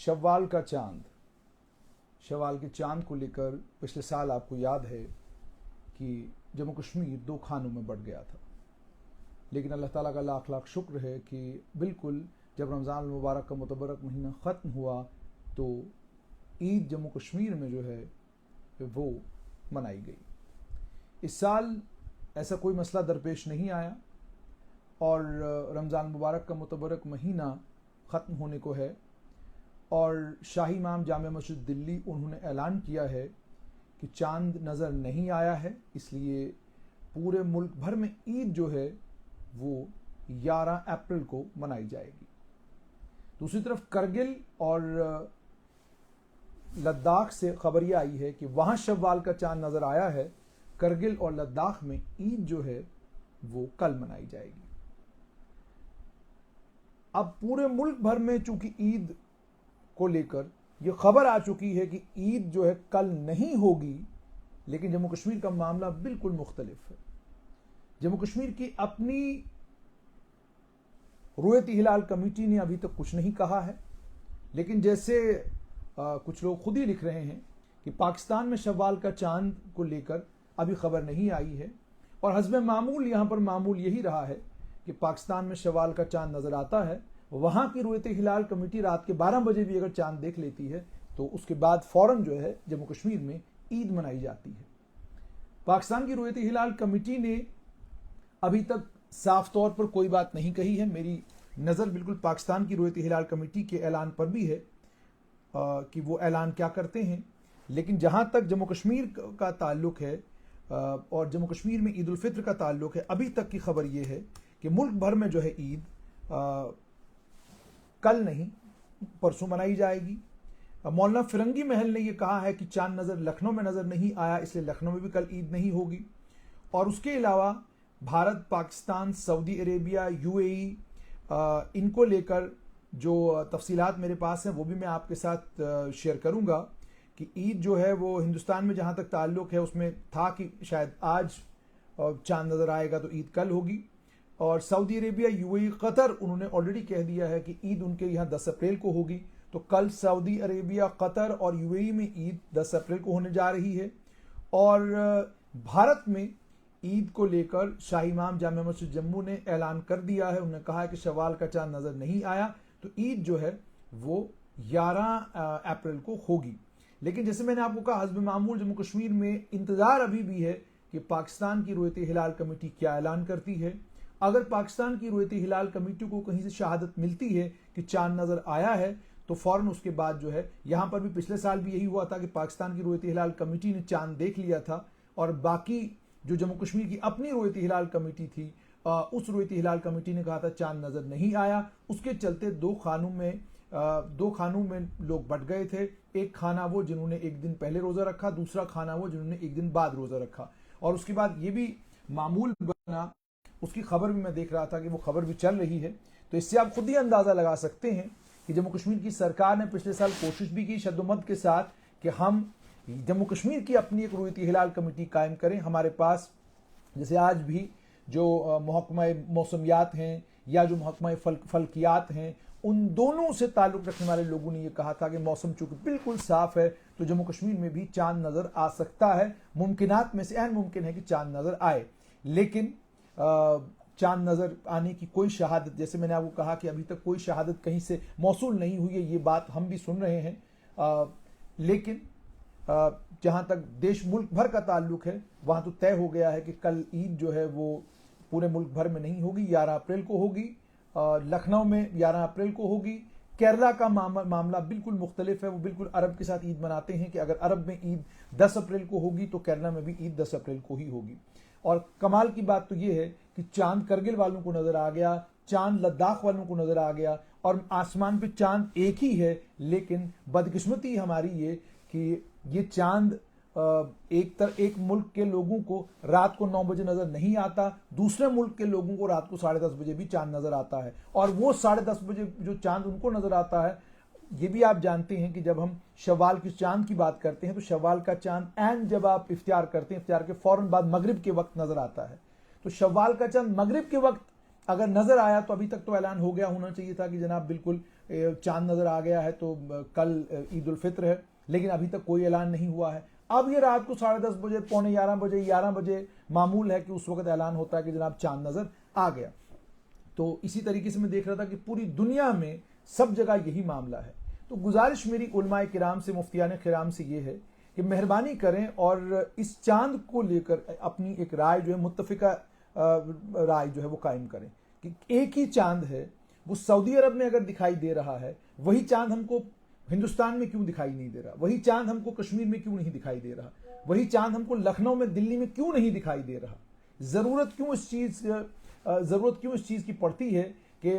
शव्वाल का चांद, शव्वाल के चांद को लेकर पिछले साल आपको याद है कि जम्मू कश्मीर दो खानों में बंट गया था, लेकिन अल्लाह ताला का लाख लाख शुक्र है कि बिल्कुल जब रमज़ान मुबारक का मुतबरक महीना ख़त्म हुआ तो ईद जम्मू कश्मीर में जो है वो मनाई गई। इस साल ऐसा कोई मसला दरपेश नहीं आया और रमज़ान मुबारक का मुतबरक महीना ख़त्म होने को है और शाही इमाम जामिया मस्जिद दिल्ली उन्होंने ऐलान किया है कि चांद नज़र नहीं आया है, इसलिए पूरे मुल्क भर में ईद जो है वो 11 अप्रैल को मनाई जाएगी। दूसरी तरफ करगिल और लद्दाख से खबर यह आई है कि वहाँ शव्वाल का चांद नज़र आया है। करगिल और लद्दाख में ईद जो है वो कल मनाई जाएगी। अब पूरे मुल्क भर में चूंकि ईद को लेकर यह खबर आ चुकी है कि ईद जो है कल नहीं होगी, लेकिन जम्मू कश्मीर का मामला बिल्कुल मुख्तलिफ है। जम्मू कश्मीर की अपनी रुयती हिलाल कमेटी ने अभी तक कुछ नहीं कहा है, लेकिन जैसे कुछ लोग खुद ही लिख रहे हैं कि पाकिस्तान में शव्वाल का चांद को लेकर अभी खबर नहीं आई है और हस्बे मामूल यहाँ पर मामूल यही रहा है कि पाकिस्तान में शव्वाल का चांद नजर आता है, वहाँ की रुयत हिलाल कमेटी रात के 12 बजे भी अगर चांद देख लेती है तो उसके बाद फौरन जो है जम्मू कश्मीर में ईद मनाई जाती है। पाकिस्तान की रुयत हिलाल कमेटी ने अभी तक साफ तौर पर कोई बात नहीं कही है। मेरी नज़र बिल्कुल पाकिस्तान की रुयत हिलाल कमेटी के ऐलान पर भी है कि वो ऐलान क्या करते हैं, लेकिन जहाँ तक जम्मू कश्मीर का ताल्लुक है और जम्मू कश्मीर में ईद उल फित्र का ताल्लुक है, अभी तक की खबर ये है कि मुल्क भर में जो है ईद कल नहीं परसों मनाई जाएगी। मौलाना फिरंगी महल ने यह कहा है कि चांद नज़र लखनऊ में नज़र नहीं आया, इसलिए लखनऊ में भी कल ईद नहीं होगी। और उसके अलावा Bharat, Pakistan, Saudi Arabia, UAE, इनको लेकर जो तफसीलात मेरे पास हैं वो भी मैं आपके साथ शेयर करूंगा कि ईद जो है वो हिंदुस्तान में जहाँ तक ताल्लुक़ है उसमें था कि शायद आज चांद नज़र आएगा तो ईद कल होगी। और सऊदी अरेबिया, यूएई, कतर उन्होंने ऑलरेडी कह दिया है कि ईद उनके यहाँ 10 अप्रैल को होगी, तो कल सऊदी अरेबिया, कतर और यूएई में ईद 10 अप्रैल को होने जा रही है। और भारत में ईद को लेकर शाही इमाम जामिया मस्जिद जम्मू ने ऐलान कर दिया है, उन्होंने कहा है कि शव्वाल का चांद नज़र नहीं आया तो ईद जो है वो 11 अप्रैल को होगी। लेकिन जैसे मैंने आपको कहा, हस्ब मामूल जम्मू कश्मीर में इंतज़ार अभी भी है कि पाकिस्तान की रुयत हिलाल कमेटी क्या ऐलान करती है। अगर पाकिस्तान की रुयत हिलाल कमेटी को कहीं से शहादत मिलती है कि चांद नज़र आया है तो फ़ौरन उसके बाद जो है, यहाँ पर भी पिछले साल भी यही हुआ था कि पाकिस्तान की रुयत हिलाल कमेटी ने चांद देख लिया था और बाकी जो जम्मू कश्मीर की अपनी रुयत हिलाल कमेटी थी उस रुयत हिलाल कमेटी ने कहा था चांद नज़र नहीं आया। उसके चलते दो खानों में लोग बट गए थे। एक खाना वो जिन्होंने एक दिन पहले रोज़ा रखा, दूसरा खाना वो जिन्होंने एक दिन बाद रोज़ा रखा। और उसके बाद ये भी मामूल बना, उसकी खबर भी मैं देख रहा था कि वो खबर भी चल रही है। तो इससे आप खुद ही अंदाज़ा लगा सकते हैं कि जम्मू कश्मीर की सरकार ने पिछले साल कोशिश भी की शद्दोमद के साथ कि हम जम्मू कश्मीर की अपनी एक रुयत हिलाल कमेटी कायम करें। हमारे पास जैसे आज भी जो महकमा मौसमियात हैं या जो महकमा फल्कियात हैं, उन दोनों से ताल्लुक़ रखने वाले लोगों ने यह कहा था कि मौसम चूँकि बिल्कुल साफ़ है तो जम्मू कश्मीर में भी चांद नज़र आ सकता है। मुमकिनात में से अहम मुमकिन है कि चांद नज़र आए, लेकिन चांद नज़र आने की कोई शहादत, जैसे मैंने आपको कहा कि अभी तक कोई शहादत कहीं से मौसूल नहीं हुई है, ये बात हम भी सुन रहे हैं। लेकिन जहाँ तक देश मुल्क भर का ताल्लुक है वहाँ तो तय हो गया है कि कल ईद जो है वो पूरे मुल्क भर में नहीं होगी, 11 अप्रैल को होगी। लखनऊ में 11 अप्रैल को होगी। केरला का मामला बिल्कुल मुख्तलिफ है, वो बिल्कुल अरब के साथ ईद मनाते हैं कि अगर अरब में ईद 10 अप्रैल को होगी तो केरला में भी ईद 10 अप्रैल को ही होगी। और कमाल की बात तो ये है कि चांद करगिल वालों को नज़र आ गया, चांद लद्दाख वालों को नज़र आ गया और आसमान पे चांद एक ही है। लेकिन बदकिस्मती हमारी ये कि ये चांद एक मुल्क के लोगों को रात को 9 बजे नज़र नहीं आता, दूसरे मुल्क के लोगों को रात को 10:30 बजे भी चांद नज़र आता है। और वो 10:30 बजे जो चांद उनको नज़र आता है, ये भी आप जानते हैं कि जब हम शव्वाल की चांद की बात करते हैं तो शव्वाल का चांद एंड जब आप इफ्तियार करते हैं, इफ्तियार के फ़ौरन बाद मगरिब के वक्त नज़र आता है। तो शव्वाल का चांद मगरिब के वक्त अगर नजर आया तो अभी तक तो ऐलान हो गया होना चाहिए था कि जनाब बिल्कुल चांद नजर आ गया है तो कल ईद उल फित्र है, लेकिन अभी तक कोई ऐलान नहीं हुआ है। अब ये रात को 10:30 बजे, पौने 11 बजे, 11 बजे मामूल है कि उस वक्त ऐलान होता है कि जनाब चांद नजर आ गया। तो इसी तरीके से मैं देख रहा था कि पूरी दुनिया में सब जगह यही मामला है। तो गुजारिश मेरी उलमाए किराम से, मुफ्तियान किराम से ये है कि मेहरबानी करें और इस चांद को लेकर अपनी एक राय जो है, मुत्तफिका राय जो है वो कायम करें कि एक ही चांद है, वो सऊदी अरब में अगर दिखाई दे रहा है, वही चांद हमको हिंदुस्तान में क्यों दिखाई नहीं दे रहा, वही चांद हमको कश्मीर में क्यों नहीं दिखाई दे रहा, वही चांद हमको लखनऊ में, दिल्ली में क्यों नहीं दिखाई दे रहा। जरूरत क्यों इस चीज की पड़ती है कि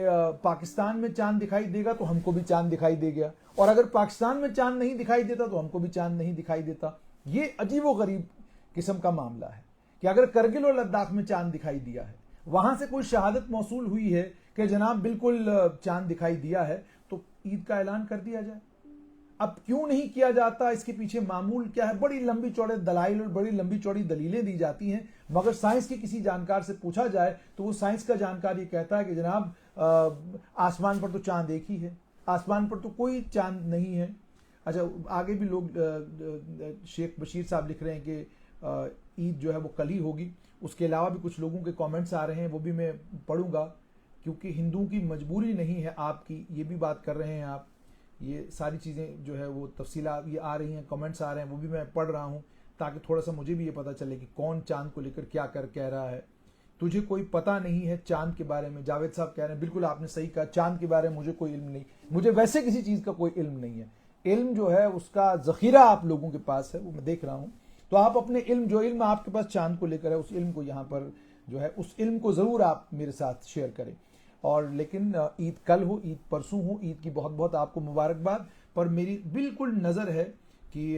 पाकिस्तान में चांद दिखाई देगा तो हमको भी चांद दिखाई दे गया, और अगर पाकिस्तान में चांद नहीं दिखाई देता तो हमको भी चांद नहीं दिखाई देता। ये अजीबोगरीब किस्म का मामला है कि अगर करगिल और लद्दाख में चांद दिखाई दिया है, वहां से कोई शहादत मौसूल हुई है कि जनाब बिल्कुल चांद दिखाई दिया है, तो ईद का ऐलान कर दिया जाए। अब क्यों नहीं किया जाता, इसके पीछे मामूल क्या है? बड़ी लंबी चौड़े दलाइल और बड़ी लंबी चौड़ी दलीलें दी जाती हैं, मगर साइंस के किसी जानकार से पूछा जाए तो वो साइंस का जानकार ये कहता है कि जनाब आसमान पर तो चांद एक ही है, आसमान पर तो कोई चांद नहीं है। अच्छा, आगे भी लोग शेख बशीर साहब लिख रहे हैं कि ईद जो है वो कल ही होगी। उसके अलावा भी कुछ लोगों के कमेंट्स आ रहे हैं, वो भी मैं पढ़ूंगा, क्योंकि हिंदुओं की मजबूरी नहीं है आपकी, ये भी बात कर रहे हैं आप। ये सारी चीज़ें जो है वो तफसीलात ये आ रही हैं, कमेंट्स आ रहे हैं, वो भी मैं पढ़ रहा हूँ ताकि थोड़ा सा मुझे भी ये पता चले कि कौन चांद को लेकर क्या कह रहा है। तुझे कोई पता नहीं है चांद के बारे में, जावेद साहब कह रहे हैं। बिल्कुल आपने सही कहा, चांद के बारे में मुझे कोई इल्म नहीं, मुझे वैसे किसी चीज़ का कोई इल्म नहीं है। इल्म जो है उसका ज़ख़ीरा आप लोगों के पास है, वो मैं देख रहा हूँ। तो आप अपने इल्म, जो इल्म आपके पास चांद को लेकर है, उस इल्म को यहाँ पर जो है उस इल्म को ज़रूर आप मेरे साथ शेयर करें। और लेकिन ईद कल हो, ईद परसों हो, ईद की बहुत बहुत आपको मुबारकबाद। पर मेरी बिल्कुल नज़र है कि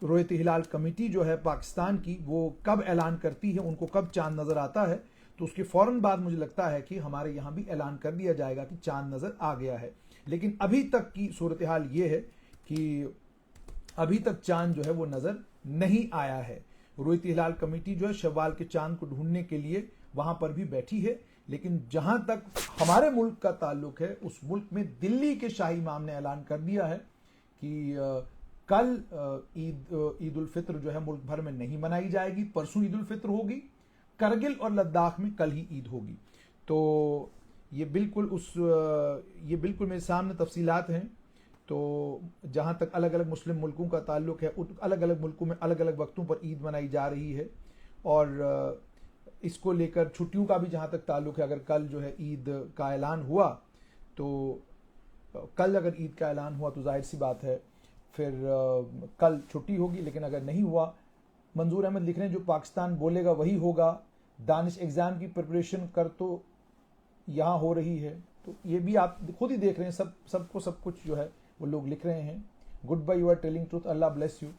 रोयत हिलाल कमेटी जो है पाकिस्तान की, वो कब ऐलान करती है, उनको कब चांद नज़र आता है, तो उसके फ़ौरन बाद मुझे लगता है कि हमारे यहाँ भी ऐलान कर दिया जाएगा कि चांद नज़र आ गया है। लेकिन अभी तक की सूरत हाल ये है कि अभी तक चांद जो है वो नज़र नहीं आया है। रोयत हिलाल कमेटी जो है शव्वाल के चांद को ढूंढने के लिए वहाँ पर भी बैठी है, लेकिन जहां तक हमारे मुल्क का ताल्लुक है, उस मुल्क में दिल्ली के शाही इमाम ने ऐलान कर दिया है कि कल ईद उल फित्र जो है मुल्क भर में नहीं मनाई जाएगी, परसों ईद उल फित्र होगी, करगिल और लद्दाख में कल ही ईद होगी। तो ये बिल्कुल मेरे सामने तफसीलात हैं। तो जहां तक अलग अलग मुस्लिम मुल्कों का ताल्लुक है, अलग अलग मुल्कों में अलग अलग वक्तों पर ईद मनाई जा रही है, और इसको लेकर छुट्टियों का भी जहाँ तक ताल्लुक है, अगर कल जो है ईद का ऐलान हुआ तो कल अगर ईद का ऐलान हुआ तो जाहिर सी बात है फिर कल छुट्टी होगी। लेकिन अगर नहीं हुआ, मंजूर अहमद लिख रहे हैं जो पाकिस्तान बोलेगा वही होगा, दानिश एग्ज़ाम की प्रिपरेशन कर तो यहाँ हो रही है। तो ये भी आप खुद ही देख रहे हैं, सबको सब कुछ जो है वो लोग लिख रहे हैं। Good bye, you are telling truth, Allah bless you.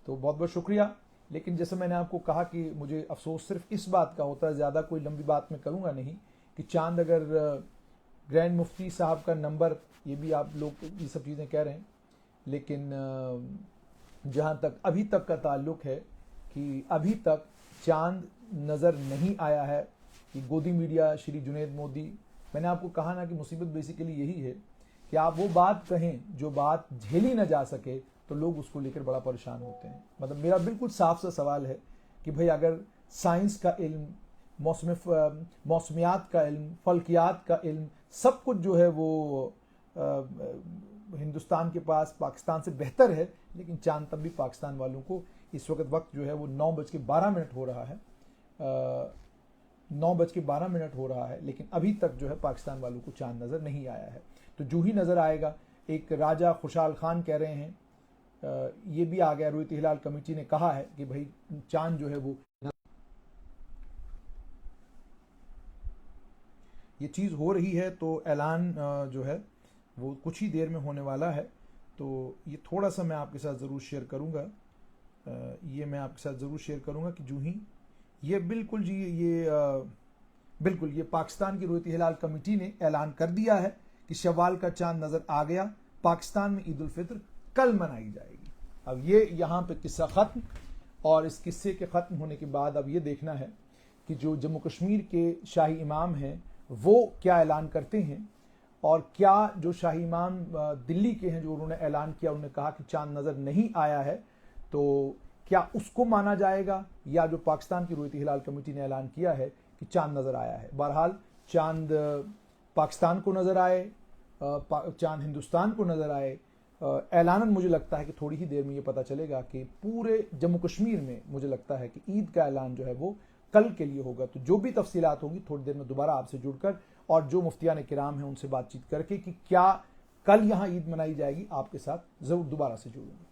तो बहुत बहुत शुक्रिया। लेकिन जैसे मैंने आपको कहा कि मुझे अफसोस सिर्फ इस बात का होता है, ज़्यादा कोई लंबी बात मैं करूँगा नहीं, कि चांद अगर ग्रैंड मुफ्ती साहब का नंबर, ये भी आप लोग ये सब चीज़ें कह रहे हैं, लेकिन जहाँ तक अभी तक का ताल्लुक है कि अभी तक चांद नज़र नहीं आया है। कि गोदी मीडिया, श्री जुनेद मोदी, मैंने आपको कहा ना कि मुसीबत बेसिकली यही है कि आप वो बात कहें जो बात झेली ना जा सके तो लोग उसको लेकर बड़ा परेशान होते हैं। मतलब मेरा बिल्कुल साफ सा सवाल है कि भाई अगर साइंस का इल्म, मौसमियात का इल्म, फल्कियात का इल्म, सब कुछ जो है वो हिंदुस्तान के पास पाकिस्तान से बेहतर है, लेकिन चांद तब भी पाकिस्तान वालों को इस वक्त जो है वो 9:12 हो रहा है, 9:12 हो रहा है, लेकिन अभी तक जो है पाकिस्तान वालों को चांद नज़र नहीं आया है। तो जो ही नज़र आएगा, एक राजा खुशहाल खान कह रहे हैं, ये भी आ गया, रोयत हिलाल कमेटी ने कहा है कि भाई चांद जो है वो, ये चीज़ हो रही है, तो ऐलान जो है वो कुछ ही देर में होने वाला है। तो ये थोड़ा सा मैं आपके साथ ज़रूर शेयर करूँगा, ये मैं आपके साथ ज़रूर शेयर करूँगा कि जो ही ये बिल्कुल जी, बिल्कुल ये पाकिस्तान की रोयत हिलाल कमेटी ने ऐलान कर दिया है कि शव्वाल का चांद नज़र आ गया, पाकिस्तान में ईद उल फित्र कल मनाई जाएगी। अब ये यहाँ पे किस्सा ख़त्म, और इस किस्से के ख़त्म होने के बाद अब ये देखना है कि जो जम्मू कश्मीर के शाही इमाम हैं वो क्या ऐलान करते हैं, और क्या जो शाही इमाम दिल्ली के हैं जो उन्होंने ऐलान किया, उन्होंने कहा कि चांद नज़र नहीं आया है, तो क्या उसको माना जाएगा, या जो पाकिस्तान की रुयत हिलाल कमेटी ने ऐलान किया है कि चांद नज़र आया है। बहरहाल चांद पाकिस्तान को नज़र आए, चांद हिंदुस्तान को नज़र आए, ऐलानन मुझे लगता है कि थोड़ी ही देर में ये पता चलेगा कि पूरे जम्मू कश्मीर में मुझे लगता है कि ईद का ऐलान जो है वो कल के लिए होगा। तो जो भी तफसीलात होंगी थोड़ी देर में दोबारा आपसे जुड़कर और जो मुफ्तियान किराम हैं उनसे बातचीत करके कि क्या कल यहाँ ईद मनाई जाएगी, आपके साथ ज़रूर दोबारा से जुड़ूंगा।